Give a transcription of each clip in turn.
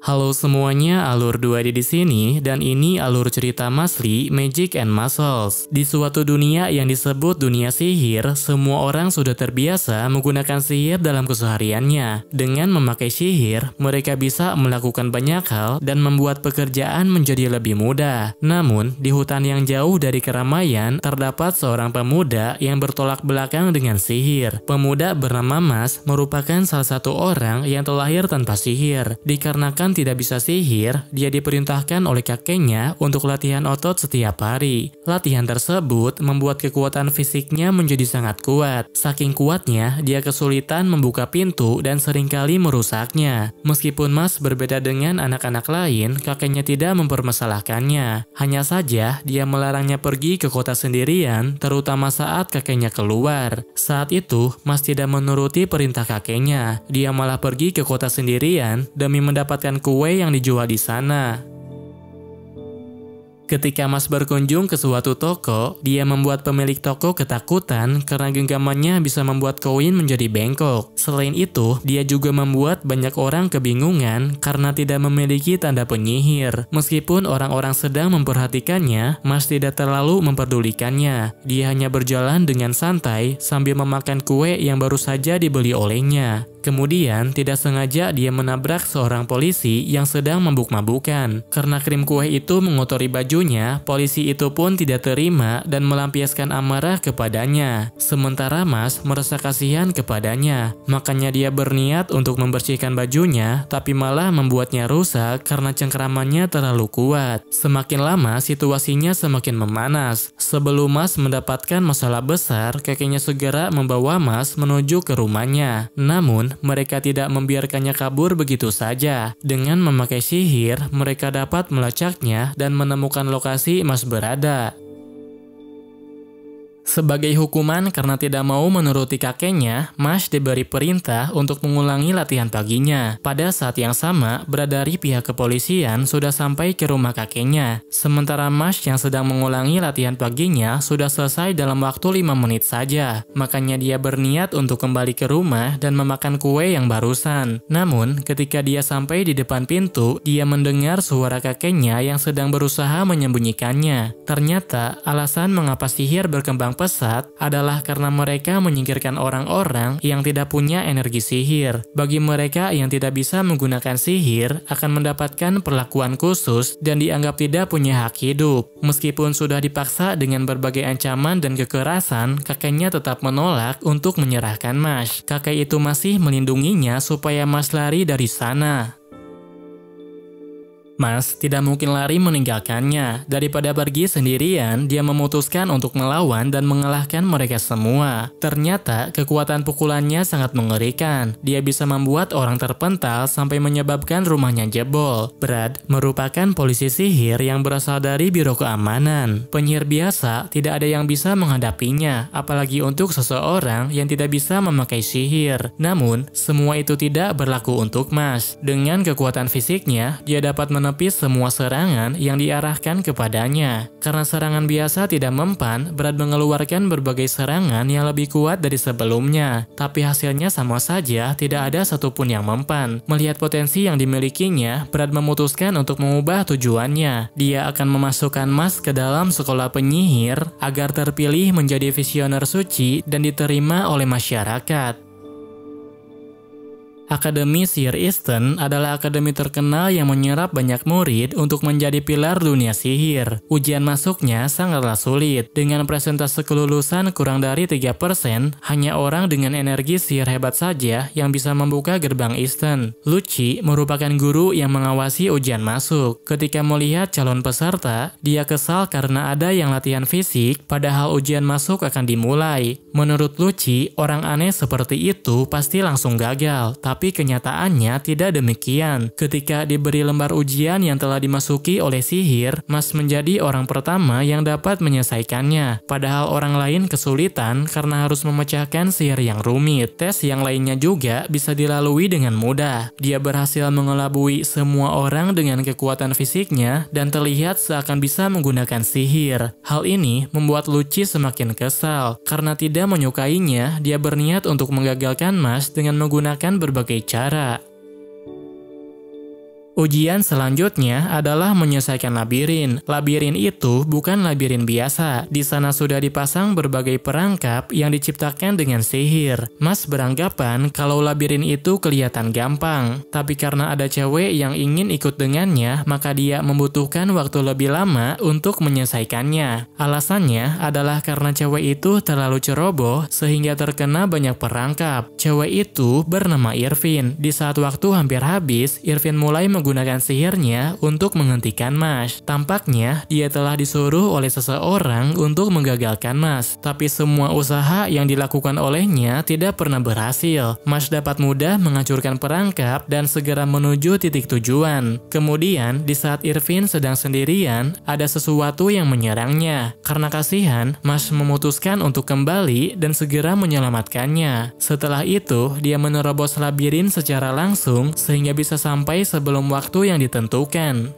Halo semuanya, Alur 2D di sini dan ini alur cerita Masli, Magic and Muscles. Di suatu dunia yang disebut dunia sihir, semua orang sudah terbiasa menggunakan sihir dalam kesehariannya. Dengan memakai sihir, mereka bisa melakukan banyak hal dan membuat pekerjaan menjadi lebih mudah. Namun, di hutan yang jauh dari keramaian, terdapat seorang pemuda yang bertolak belakang dengan sihir. Pemuda bernama Mas merupakan salah satu orang yang terlahir tanpa sihir. Dikarenakan tidak bisa sihir, dia diperintahkan oleh kakeknya untuk latihan otot setiap hari. Latihan tersebut membuat kekuatan fisiknya menjadi sangat kuat. Saking kuatnya, dia kesulitan membuka pintu dan seringkali merusaknya. Meskipun Mas berbeda dengan anak-anak lain, kakeknya tidak mempermasalahkannya. Hanya saja, dia melarangnya pergi ke kota sendirian, terutama saat kakeknya keluar. Saat itu, Mas tidak menuruti perintah kakeknya. Dia malah pergi ke kota sendirian demi mendapatkan kue yang dijual di sana. Ketika Mas berkunjung ke suatu toko, dia membuat pemilik toko ketakutan karena genggamannya bisa membuat koin menjadi bengkok. Selain itu, dia juga membuat banyak orang kebingungan karena tidak memiliki tanda penyihir. Meskipun orang-orang sedang memperhatikannya, Mas tidak terlalu memperdulikannya. Dia hanya berjalan dengan santai sambil memakan kue yang baru saja dibeli olehnya. Kemudian, tidak sengaja dia menabrak seorang polisi yang sedang mabuk-mabukan. Karena krim kue itu mengotori bajunya, polisi itu pun tidak terima dan melampiaskan amarah kepadanya. Sementara Mas merasa kasihan kepadanya, makanya dia berniat untuk membersihkan bajunya, tapi malah membuatnya rusak karena cengkeramannya terlalu kuat. Semakin lama, situasinya semakin memanas. Sebelum Mas mendapatkan masalah besar, kakeknya segera membawa Mas menuju ke rumahnya. Namun, mereka tidak membiarkannya kabur begitu saja. Dengan memakai sihir, mereka dapat melacaknya dan menemukan lokasi Mas berada. Sebagai hukuman karena tidak mau menuruti kakeknya, Mas diberi perintah untuk mengulangi latihan paginya. Pada saat yang sama, dari pihak kepolisian sudah sampai ke rumah kakeknya. Sementara Mas yang sedang mengulangi latihan paginya sudah selesai dalam waktu 5 menit saja. Makanya dia berniat untuk kembali ke rumah dan memakan kue yang barusan. Namun, ketika dia sampai di depan pintu, dia mendengar suara kakeknya yang sedang berusaha menyembunyikannya. Ternyata, alasan mengapa sihir berkembang pesat adalah karena mereka menyingkirkan orang-orang yang tidak punya energi sihir. Bagi mereka yang tidak bisa menggunakan sihir akan mendapatkan perlakuan khusus dan dianggap tidak punya hak hidup. Meskipun sudah dipaksa dengan berbagai ancaman dan kekerasan, kakeknya tetap menolak untuk menyerahkan Mas. Kakek itu masih melindunginya supaya Mas lari dari sana. Mas tidak mungkin lari meninggalkannya. Daripada pergi sendirian, dia memutuskan untuk melawan dan mengalahkan mereka semua. Ternyata, kekuatan pukulannya sangat mengerikan. Dia bisa membuat orang terpental sampai menyebabkan rumahnya jebol. Brad merupakan polisi sihir yang berasal dari Biro Keamanan. Penyihir biasa tidak ada yang bisa menghadapinya, apalagi untuk seseorang yang tidak bisa memakai sihir. Namun, semua itu tidak berlaku untuk Mas. Dengan kekuatan fisiknya, dia dapat menepis semua serangan yang diarahkan kepadanya. Karena serangan biasa tidak mempan, Brad mengeluarkan berbagai serangan yang lebih kuat dari sebelumnya. Tapi hasilnya sama saja, tidak ada satupun yang mempan. Melihat potensi yang dimilikinya, Brad memutuskan untuk mengubah tujuannya. Dia akan memasukkan Mas ke dalam sekolah penyihir agar terpilih menjadi visioner suci dan diterima oleh masyarakat. Akademi Sihir Eastern adalah akademi terkenal yang menyerap banyak murid untuk menjadi pilar dunia sihir. Ujian masuknya sangatlah sulit. Dengan persentase kelulusan kurang dari 3%, hanya orang dengan energi sihir hebat saja yang bisa membuka gerbang Eastern. Lucci merupakan guru yang mengawasi ujian masuk. Ketika melihat calon peserta, dia kesal karena ada yang latihan fisik, padahal ujian masuk akan dimulai. Menurut Lucci, orang aneh seperti itu pasti langsung gagal. Tapi kenyataannya tidak demikian. Ketika diberi lembar ujian yang telah dimasuki oleh sihir, Mas menjadi orang pertama yang dapat menyelesaikannya. Padahal orang lain kesulitan karena harus memecahkan sihir yang rumit. Tes yang lainnya juga bisa dilalui dengan mudah. Dia berhasil mengelabui semua orang dengan kekuatan fisiknya dan terlihat seakan bisa menggunakan sihir. Hal ini membuat Lucci semakin kesal. Karena tidak menyukainya, dia berniat untuk menggagalkan Mas dengan menggunakan berbagai cara. Ujian selanjutnya adalah menyelesaikan labirin. Labirin itu bukan labirin biasa. Di sana sudah dipasang berbagai perangkap yang diciptakan dengan sihir. Mas beranggapan kalau labirin itu kelihatan gampang. Tapi karena ada cewek yang ingin ikut dengannya, maka dia membutuhkan waktu lebih lama untuk menyelesaikannya. Alasannya adalah karena cewek itu terlalu ceroboh sehingga terkena banyak perangkap. Cewek itu bernama Irvin. Di saat waktu hampir habis, Irvin mulai menggunakan sihirnya untuk menghentikan Mash. Tampaknya dia telah disuruh oleh seseorang untuk menggagalkan Mash. Tapi semua usaha yang dilakukan olehnya tidak pernah berhasil. Mash dapat mudah menghancurkan perangkap dan segera menuju titik tujuan. Kemudian, di saat Irvin sedang sendirian, ada sesuatu yang menyerangnya. Karena kasihan, Mash memutuskan untuk kembali dan segera menyelamatkannya. Setelah itu, dia menerobos labirin secara langsung sehingga bisa sampai sebelum waktu yang ditentukan.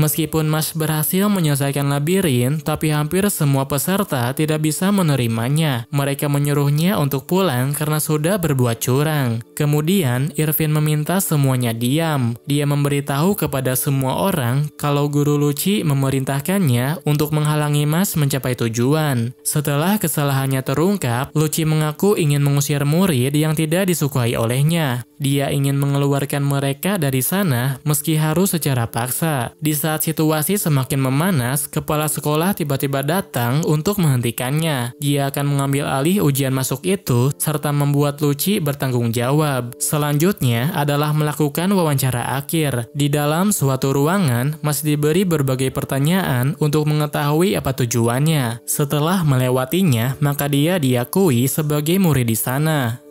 Meskipun Mash berhasil menyelesaikan labirin, tapi hampir semua peserta tidak bisa menerimanya. Mereka menyuruhnya untuk pulang karena sudah berbuat curang. Kemudian, Irvin meminta semuanya diam. Dia memberitahu kepada semua orang kalau Guru Lucci memerintahkannya untuk menghalangi Mash mencapai tujuan. Setelah kesalahannya terungkap, Lucci mengaku ingin mengusir murid yang tidak disukai olehnya. Dia ingin mengeluarkan mereka dari sana meski harus secara paksa. Di saat situasi semakin memanas, kepala sekolah tiba-tiba datang untuk menghentikannya. Dia akan mengambil alih ujian masuk itu serta membuat Lucci bertanggung jawab. Selanjutnya adalah melakukan wawancara akhir. Di dalam suatu ruangan, masih diberi berbagai pertanyaan untuk mengetahui apa tujuannya. Setelah melewatinya, maka dia diakui sebagai murid di sana.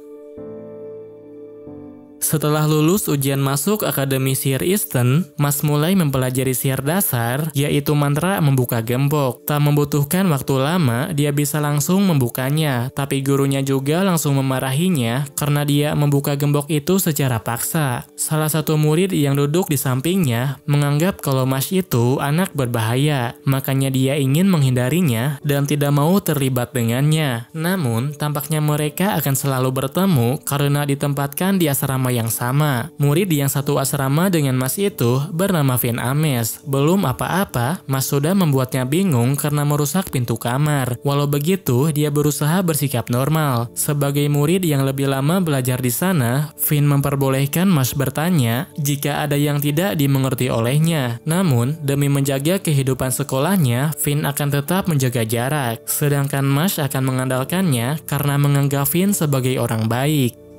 Setelah lulus ujian masuk Akademi Sihir Eastern, Mash mulai mempelajari sihir dasar, yaitu mantra membuka gembok. Tak membutuhkan waktu lama, dia bisa langsung membukanya, tapi gurunya juga langsung memarahinya karena dia membuka gembok itu secara paksa. Salah satu murid yang duduk di sampingnya menganggap kalau Mash itu anak berbahaya, makanya dia ingin menghindarinya dan tidak mau terlibat dengannya. Namun, tampaknya mereka akan selalu bertemu karena ditempatkan di asrama yang sama. Murid yang satu asrama dengan Mash itu bernama Vin Ames. Belum apa-apa, Mash sudah membuatnya bingung karena merusak pintu kamar. Walau begitu, dia berusaha bersikap normal. Sebagai murid yang lebih lama belajar di sana, Vin memperbolehkan Mash bertanya jika ada yang tidak dimengerti olehnya. Namun, demi menjaga kehidupan sekolahnya, Vin akan tetap menjaga jarak. Sedangkan Mash akan mengandalkannya karena menganggap Vin sebagai orang baik.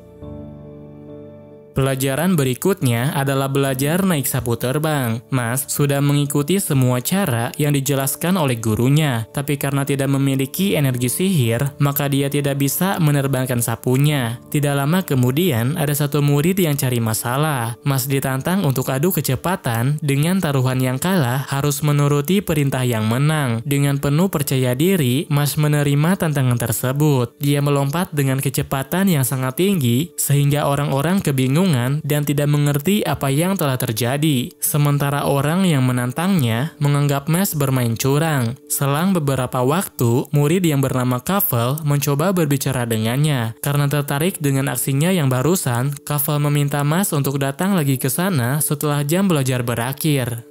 Pelajaran berikutnya adalah belajar naik sapu terbang. Mash sudah mengikuti semua cara yang dijelaskan oleh gurunya, tapi karena tidak memiliki energi sihir, maka dia tidak bisa menerbangkan sapunya. Tidak lama kemudian, ada satu murid yang cari masalah. Mash ditantang untuk adu kecepatan dengan taruhan yang kalah harus menuruti perintah yang menang. Dengan penuh percaya diri, Mash menerima tantangan tersebut. Dia melompat dengan kecepatan yang sangat tinggi, sehingga orang-orang kebingungan dan tidak mengerti apa yang telah terjadi. Sementara orang yang menantangnya menganggap Mash bermain curang. Selang beberapa waktu, murid yang bernama Kafel mencoba berbicara dengannya. Karena tertarik dengan aksinya yang barusan, Kafel meminta Mash untuk datang lagi ke sana setelah jam belajar berakhir.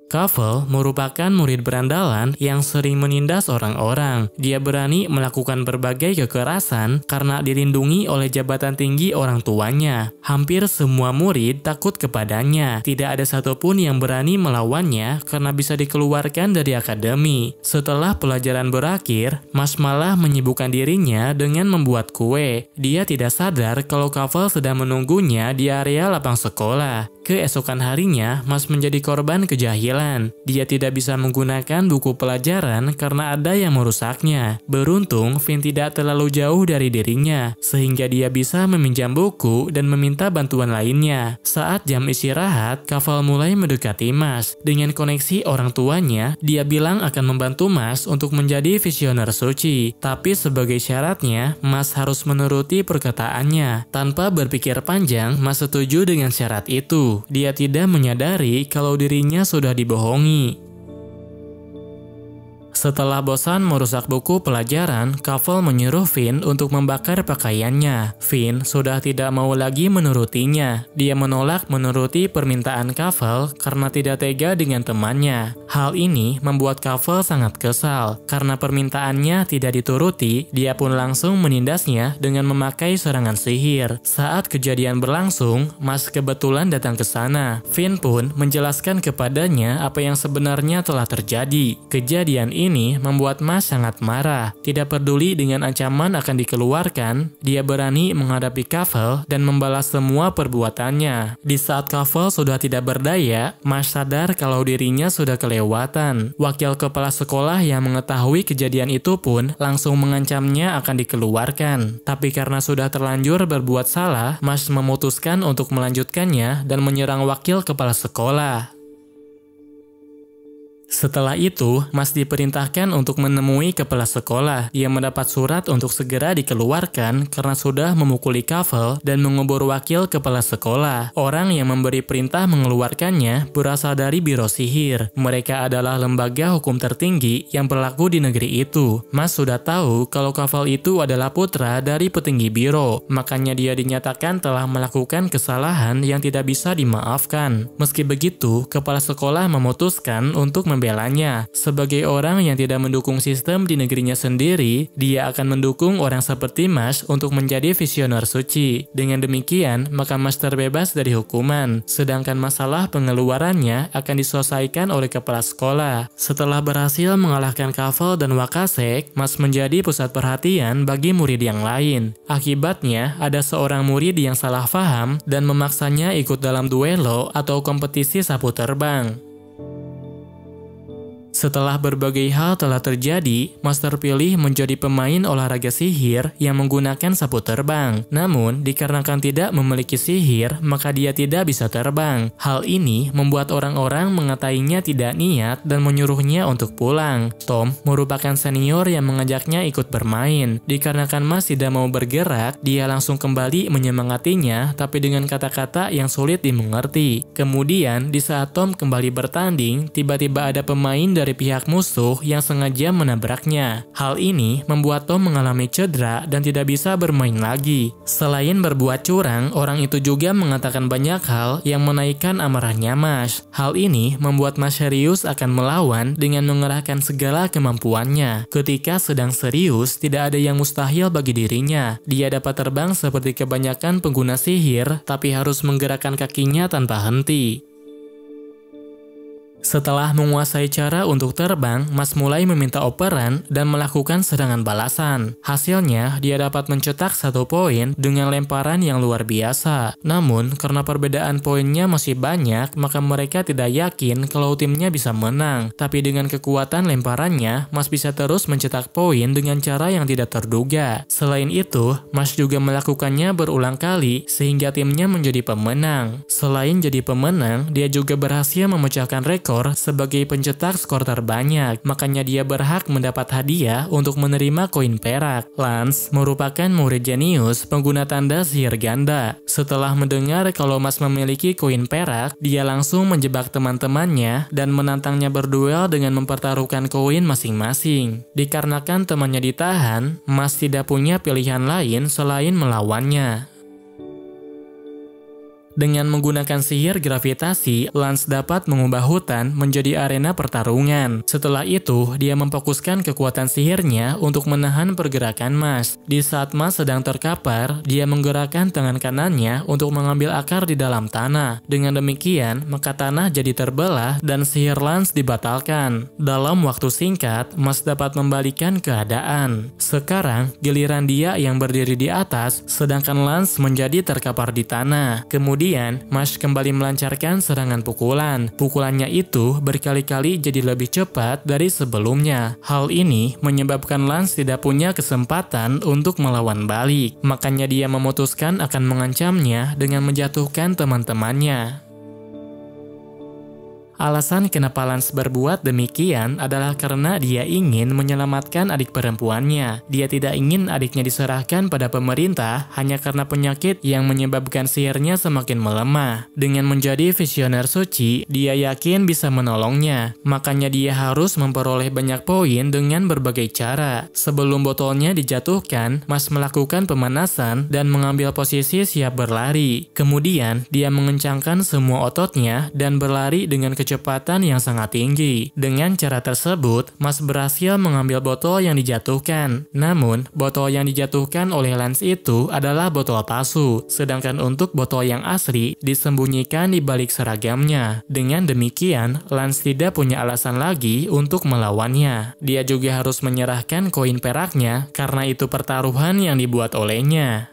Kafel merupakan murid berandalan yang sering menindas orang-orang. Dia berani melakukan berbagai kekerasan karena dilindungi oleh jabatan tinggi orang tuanya. Hampir semua murid takut kepadanya. Tidak ada satupun yang berani melawannya karena bisa dikeluarkan dari akademi. Setelah pelajaran berakhir, Mash malah menyibukkan dirinya dengan membuat kue. Dia tidak sadar kalau Kafel sedang menunggunya di area lapang sekolah. Keesokan harinya, Mash menjadi korban kejahilan. Dia tidak bisa menggunakan buku pelajaran karena ada yang merusaknya. Beruntung, Vin tidak terlalu jauh dari dirinya, sehingga dia bisa meminjam buku dan meminta bantuan lainnya. Saat jam istirahat, Kafel mulai mendekati Mash. Dengan koneksi orang tuanya, dia bilang akan membantu Mash untuk menjadi visioner suci. Tapi sebagai syaratnya, Mash harus menuruti perkataannya. Tanpa berpikir panjang, Mash setuju dengan syarat itu. Dia tidak menyadari kalau dirinya sudah dibohongi. Setelah bosan merusak buku pelajaran, Kafel menyuruh Finn untuk membakar pakaiannya. Finn sudah tidak mau lagi menurutinya. Dia menolak menuruti permintaan Kafel karena tidak tega dengan temannya. Hal ini membuat Kafel sangat kesal. Karena permintaannya tidak dituruti, dia pun langsung menindasnya dengan memakai serangan sihir. Saat kejadian berlangsung, Mas kebetulan datang ke sana. Finn pun menjelaskan kepadanya apa yang sebenarnya telah terjadi. Kejadian ini membuat Mas sangat marah. Tidak peduli dengan ancaman akan dikeluarkan, dia berani menghadapi Kafel dan membalas semua perbuatannya. Di saat Kafel sudah tidak berdaya, Mas sadar kalau dirinya sudah kelewatan. Wakil kepala sekolah yang mengetahui kejadian itu pun langsung mengancamnya akan dikeluarkan. Tapi karena sudah terlanjur berbuat salah, Mas memutuskan untuk melanjutkannya dan menyerang wakil kepala sekolah. Setelah itu, Mas diperintahkan untuk menemui kepala sekolah. Ia mendapat surat untuk segera dikeluarkan karena sudah memukuli Kafel dan mengubur wakil kepala sekolah. Orang yang memberi perintah mengeluarkannya berasal dari Biro Sihir. Mereka adalah lembaga hukum tertinggi yang berlaku di negeri itu. Mas sudah tahu kalau Kafel itu adalah putra dari petinggi biro, makanya dia dinyatakan telah melakukan kesalahan yang tidak bisa dimaafkan. Meski begitu, kepala sekolah memutuskan untuk membelanya. Sebagai orang yang tidak mendukung sistem di negerinya sendiri, dia akan mendukung orang seperti Mas untuk menjadi visioner suci. Dengan demikian, maka Mas terbebas dari hukuman, sedangkan masalah pengeluarannya akan diselesaikan oleh kepala sekolah. Setelah berhasil mengalahkan Kafel dan Wakasek, Mas menjadi pusat perhatian bagi murid yang lain. Akibatnya, ada seorang murid yang salah paham dan memaksanya ikut dalam duelo atau kompetisi sapu terbang. Setelah berbagai hal telah terjadi, Mas terpilih menjadi pemain olahraga sihir yang menggunakan sapu terbang. Namun, dikarenakan tidak memiliki sihir, maka dia tidak bisa terbang. Hal ini membuat orang-orang mengatainya tidak niat dan menyuruhnya untuk pulang. Tom merupakan senior yang mengajaknya ikut bermain. Dikarenakan Mas tidak mau bergerak, dia langsung kembali menyemangatinya, tapi dengan kata-kata yang sulit dimengerti. Kemudian, di saat Tom kembali bertanding, tiba-tiba ada pemain dari pihak musuh yang sengaja menabraknya. Hal ini membuat Tom mengalami cedera dan tidak bisa bermain lagi. Selain berbuat curang, orang itu juga mengatakan banyak hal yang menaikkan amarahnya Mas. Hal ini membuat Mas serius akan melawan dengan mengerahkan segala kemampuannya. Ketika sedang serius, tidak ada yang mustahil bagi dirinya. Dia dapat terbang seperti kebanyakan pengguna sihir, tapi harus menggerakkan kakinya tanpa henti. Setelah menguasai cara untuk terbang, Mas mulai meminta operan dan melakukan serangan balasan. Hasilnya, dia dapat mencetak 1 poin dengan lemparan yang luar biasa. Namun, karena perbedaan poinnya masih banyak, maka mereka tidak yakin kalau timnya bisa menang. Tapi dengan kekuatan lemparannya, Mas bisa terus mencetak poin dengan cara yang tidak terduga. Selain itu, Mas juga melakukannya berulang kali sehingga timnya menjadi pemenang. Selain jadi pemenang, dia juga berhasil memecahkan rekor sebagai pencetak skor terbanyak, makanya dia berhak mendapat hadiah untuk menerima koin perak. Lance merupakan murid jenius pengguna tanda sihir ganda. Setelah mendengar kalau Mas memiliki koin perak, dia langsung menjebak teman-temannya dan menantangnya berduel dengan mempertaruhkan koin masing-masing. Dikarenakan temannya ditahan, Mas tidak punya pilihan lain selain melawannya. Dengan menggunakan sihir gravitasi, Lance dapat mengubah hutan menjadi arena pertarungan. Setelah itu, dia memfokuskan kekuatan sihirnya untuk menahan pergerakan Mas. Di saat Mas sedang terkapar, dia menggerakkan tangan kanannya untuk mengambil akar di dalam tanah. Dengan demikian, maka tanah jadi terbelah dan sihir Lance dibatalkan. Dalam waktu singkat, Mas dapat membalikan keadaan. Sekarang, giliran dia yang berdiri di atas, sedangkan Lance menjadi terkapar di tanah. Kemudian, Mas kembali melancarkan serangan pukulan. Pukulannya itu berkali-kali jadi lebih cepat dari sebelumnya. Hal ini menyebabkan Lance tidak punya kesempatan untuk melawan balik. Makanya dia memutuskan akan mengancamnya dengan menjatuhkan teman-temannya. Alasan kenapa Lance berbuat demikian adalah karena dia ingin menyelamatkan adik perempuannya. Dia tidak ingin adiknya diserahkan pada pemerintah hanya karena penyakit yang menyebabkan sihirnya semakin melemah. Dengan menjadi visioner suci, dia yakin bisa menolongnya. Makanya dia harus memperoleh banyak poin dengan berbagai cara. Sebelum botolnya dijatuhkan, Mas melakukan pemanasan dan mengambil posisi siap berlari. Kemudian, dia mengencangkan semua ototnya dan berlari dengan kecepatan yang sangat tinggi. Dengan cara tersebut, Mas berhasil mengambil botol yang dijatuhkan. Namun, botol yang dijatuhkan oleh Lance itu adalah botol palsu, sedangkan untuk botol yang asli disembunyikan di balik seragamnya. Dengan demikian, Lance tidak punya alasan lagi untuk melawannya. Dia juga harus menyerahkan koin peraknya karena itu pertaruhan yang dibuat olehnya.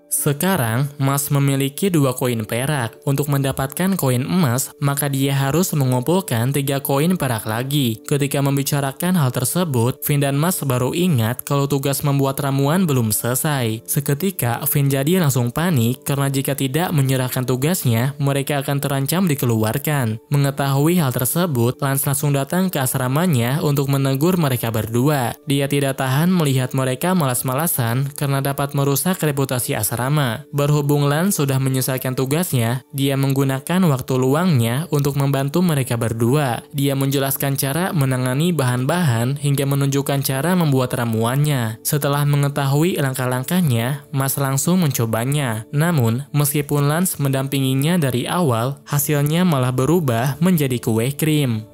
Sekarang, Mas memiliki 2 koin perak. Untuk mendapatkan koin emas, maka dia harus mengumpulkan 3 koin perak lagi. Ketika membicarakan hal tersebut, Finn dan Mas baru ingat kalau tugas membuat ramuan belum selesai. Seketika, Finn jadi langsung panik karena jika tidak menyerahkan tugasnya, mereka akan terancam dikeluarkan. Mengetahui hal tersebut, Lance langsung datang ke asramanya untuk menegur mereka berdua. Dia tidak tahan melihat mereka malas-malasan karena dapat merusak reputasi asrama. Berhubung Lance sudah menyelesaikan tugasnya, dia menggunakan waktu luangnya untuk membantu mereka berdua. Dia menjelaskan cara menangani bahan-bahan hingga menunjukkan cara membuat ramuannya. Setelah mengetahui langkah-langkahnya, Mas langsung mencobanya. Namun, meskipun Lance mendampinginya dari awal, hasilnya malah berubah menjadi kue krim.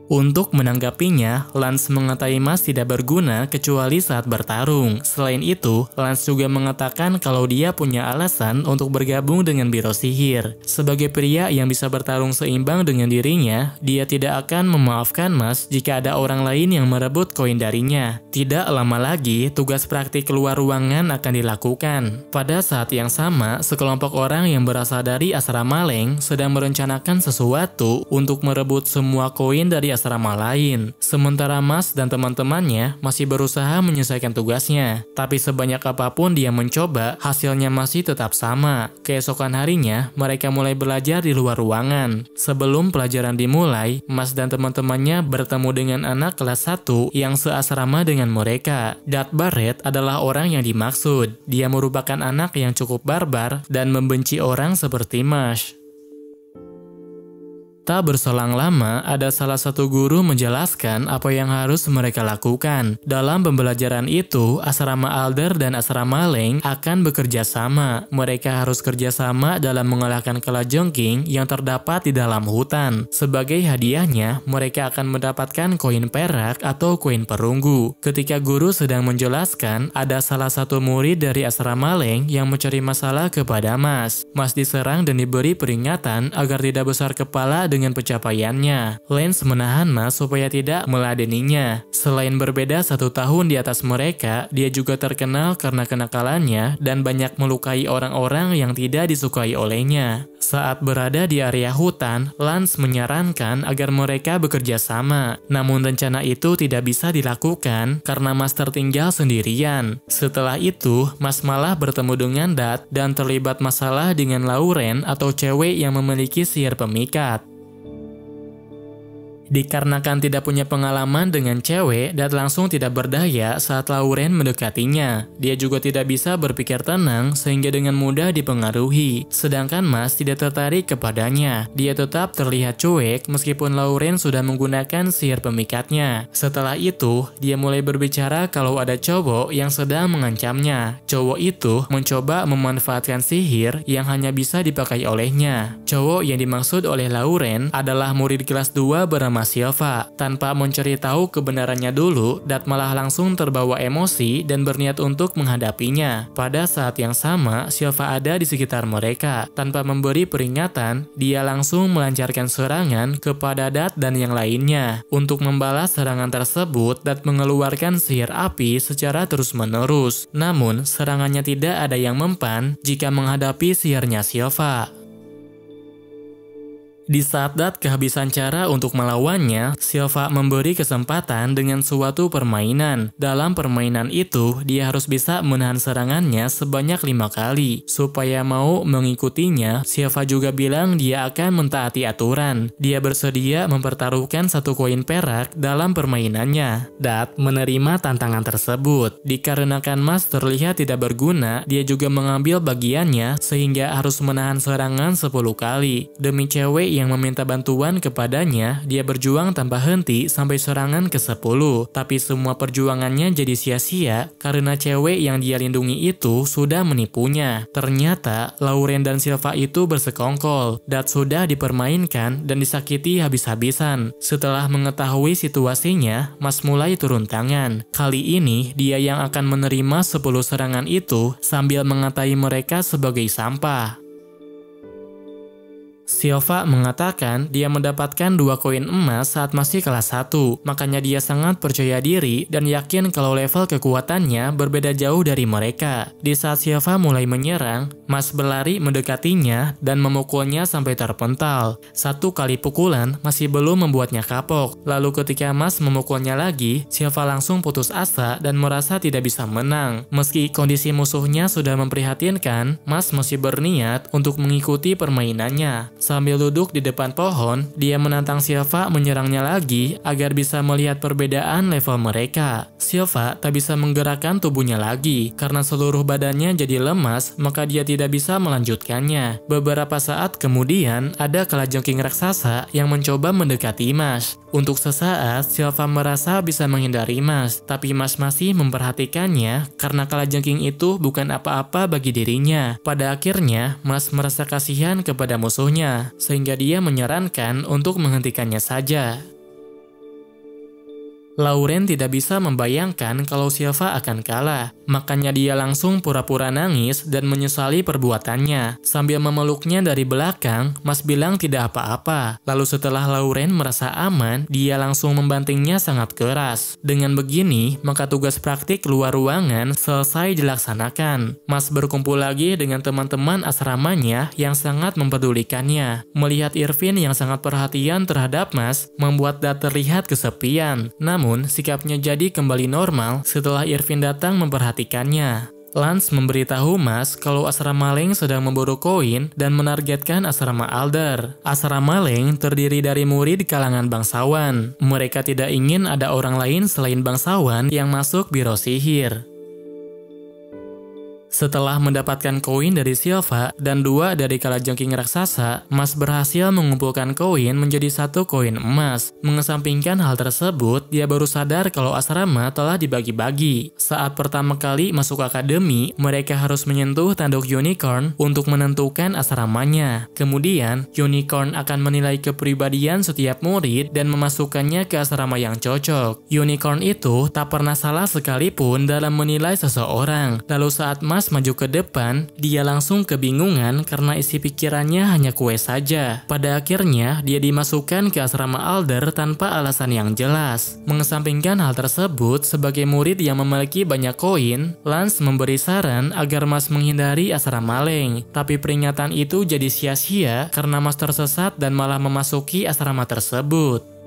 Untuk menanggapinya, Lance mengatai Mas tidak berguna kecuali saat bertarung. Selain itu, Lance juga mengatakan kalau dia punya alasan untuk bergabung dengan Biro Sihir. Sebagai pria yang bisa bertarung seimbang dengan dirinya, dia tidak akan memaafkan Mas jika ada orang lain yang merebut koin darinya. Tidak lama lagi, tugas praktik keluar ruangan akan dilakukan. Pada saat yang sama, sekelompok orang yang berasal dari asrama Leng sedang merencanakan sesuatu untuk merebut semua koin dari asrama lain. Sementara Mas dan teman-temannya masih berusaha menyelesaikan tugasnya. Tapi sebanyak apapun dia mencoba, hasilnya masih tetap sama. Keesokan harinya, mereka mulai belajar di luar ruangan. Sebelum pelajaran dimulai, Mas dan teman-temannya bertemu dengan anak kelas 1 yang seasrama dengan mereka. Dad Barrett adalah orang yang dimaksud. Dia merupakan anak yang cukup barbar dan membenci orang seperti Mash. Tak berselang lama, ada salah satu guru menjelaskan apa yang harus mereka lakukan. Dalam pembelajaran itu, asrama Alder dan asrama Leng akan bekerja sama. Mereka harus kerja sama dalam mengalahkan kalajengking yang terdapat di dalam hutan. Sebagai hadiahnya, mereka akan mendapatkan koin perak atau koin perunggu. Ketika guru sedang menjelaskan, ada salah satu murid dari asrama Leng yang mencari masalah kepada Mas. Mas diserang dan diberi peringatan agar tidak besar kepala dengan pencapaiannya. Lance menahan Mas supaya tidak meladeninya. Selain berbeda 1 tahun di atas mereka, dia juga terkenal karena kenakalannya dan banyak melukai orang-orang yang tidak disukai olehnya. Saat berada di area hutan, Lance menyarankan agar mereka bekerja sama. Namun rencana itu tidak bisa dilakukan karena Mas tertinggal sendirian. Setelah itu, Mas malah bertemu dengan Dad dan terlibat masalah dengan Lauren atau cewek yang memiliki sihir pemikat. Dikarenakan tidak punya pengalaman dengan cewek, Dad langsung tidak berdaya saat Lauren mendekatinya. Dia juga tidak bisa berpikir tenang sehingga dengan mudah dipengaruhi. Sedangkan Mas tidak tertarik kepadanya. Dia tetap terlihat cuek meskipun Lauren sudah menggunakan sihir pemikatnya. Setelah itu, dia mulai berbicara kalau ada cowok yang sedang mengancamnya. Cowok itu mencoba memanfaatkan sihir yang hanya bisa dipakai olehnya. Cowok yang dimaksud oleh Lauren adalah murid kelas 2 bernama Silva. Tanpa mencari tahu kebenarannya dulu, Dad malah langsung terbawa emosi dan berniat untuk menghadapinya. Pada saat yang sama, Silva ada di sekitar mereka. Tanpa memberi peringatan, dia langsung melancarkan serangan kepada Dad dan yang lainnya. Untuk membalas serangan tersebut, Dad mengeluarkan sihir api secara terus-menerus. Namun, serangannya tidak ada yang mempan jika menghadapi sihirnya Silva. Di saat Dat kehabisan cara untuk melawannya, Sylva memberi kesempatan dengan suatu permainan. Dalam permainan itu, dia harus bisa menahan serangannya sebanyak 5 kali. Supaya mau mengikutinya, Sylva juga bilang dia akan mentaati aturan. Dia bersedia mempertaruhkan 1 koin perak dalam permainannya. Dat menerima tantangan tersebut. Dikarenakan Mas terlihat tidak berguna, dia juga mengambil bagiannya sehingga harus menahan serangan 10 kali. Demi cewek yang meminta bantuan kepadanya, dia berjuang tanpa henti sampai serangan ke-10. Tapi semua perjuangannya jadi sia-sia karena cewek yang dia lindungi itu sudah menipunya. Ternyata Lauren dan Sylva itu bersekongkol. Dat sudah dipermainkan dan disakiti habis-habisan. Setelah mengetahui situasinya, Mas mulai turun tangan. Kali ini dia yang akan menerima 10 serangan itu sambil mengatai mereka sebagai sampah. Sylva mengatakan dia mendapatkan 2 koin emas saat masih kelas 1, makanya dia sangat percaya diri dan yakin kalau level kekuatannya berbeda jauh dari mereka. Di saat Sylva mulai menyerang, Mas berlari mendekatinya dan memukulnya sampai terpental. 1 kali pukulan masih belum membuatnya kapok. Lalu ketika Mas memukulnya lagi, Sylva langsung putus asa dan merasa tidak bisa menang. Meski kondisi musuhnya sudah memprihatinkan, Mas masih berniat untuk mengikuti permainannya. Sambil duduk di depan pohon, dia menantang Sylva menyerangnya lagi agar bisa melihat perbedaan level mereka. Sylva tak bisa menggerakkan tubuhnya lagi karena seluruh badannya jadi lemas, maka dia tidak bisa melanjutkannya. Beberapa saat kemudian, ada kalajengking raksasa yang mencoba mendekati Mas. Untuk sesaat, Sylva merasa bisa menghindari Mas, tapi Mas masih memperhatikannya karena kalajengking itu bukan apa-apa bagi dirinya. Pada akhirnya, Mas merasa kasihan kepada musuhnya, sehingga dia menyarankan untuk menghentikannya saja. Lauren tidak bisa membayangkan kalau Sylva akan kalah, makanya dia langsung pura-pura nangis dan menyesali perbuatannya. Sambil memeluknya dari belakang, Mas bilang tidak apa-apa. Lalu setelah Lauren merasa aman, dia langsung membantingnya sangat keras. Dengan begini, maka tugas praktik luar ruangan selesai dilaksanakan. Mas berkumpul lagi dengan teman-teman asramanya yang sangat mempedulikannya. Melihat Irvin yang sangat perhatian terhadap Mas, membuat Dat terlihat kesepian. Namun, sikapnya jadi kembali normal setelah Irvin datang memperhatikannya. Lance memberitahu Mas kalau asrama Leng sedang memburu koin dan menargetkan asrama Alder. Asrama Leng terdiri dari murid kalangan bangsawan. Mereka tidak ingin ada orang lain selain bangsawan yang masuk biro sihir. Setelah mendapatkan koin dari Sylva dan 2 dari kalajengking raksasa, Mas berhasil mengumpulkan koin menjadi 1 koin emas. Mengesampingkan hal tersebut, dia baru sadar kalau asrama telah dibagi-bagi. Saat pertama kali masuk akademi, mereka harus menyentuh tanduk unicorn untuk menentukan asramanya. Kemudian, unicorn akan menilai kepribadian setiap murid dan memasukkannya ke asrama yang cocok. Unicorn itu tak pernah salah sekalipun dalam menilai seseorang. Lalu saat Mas maju ke depan, dia langsung kebingungan karena isi pikirannya hanya kue saja. Pada akhirnya, dia dimasukkan ke asrama Alder tanpa alasan yang jelas. Mengesampingkan hal tersebut, sebagai murid yang memiliki banyak koin, Lance memberi saran agar Mas menghindari asrama Leng. Tapi peringatan itu jadi sia-sia karena Mas tersesat dan malah memasuki asrama tersebut.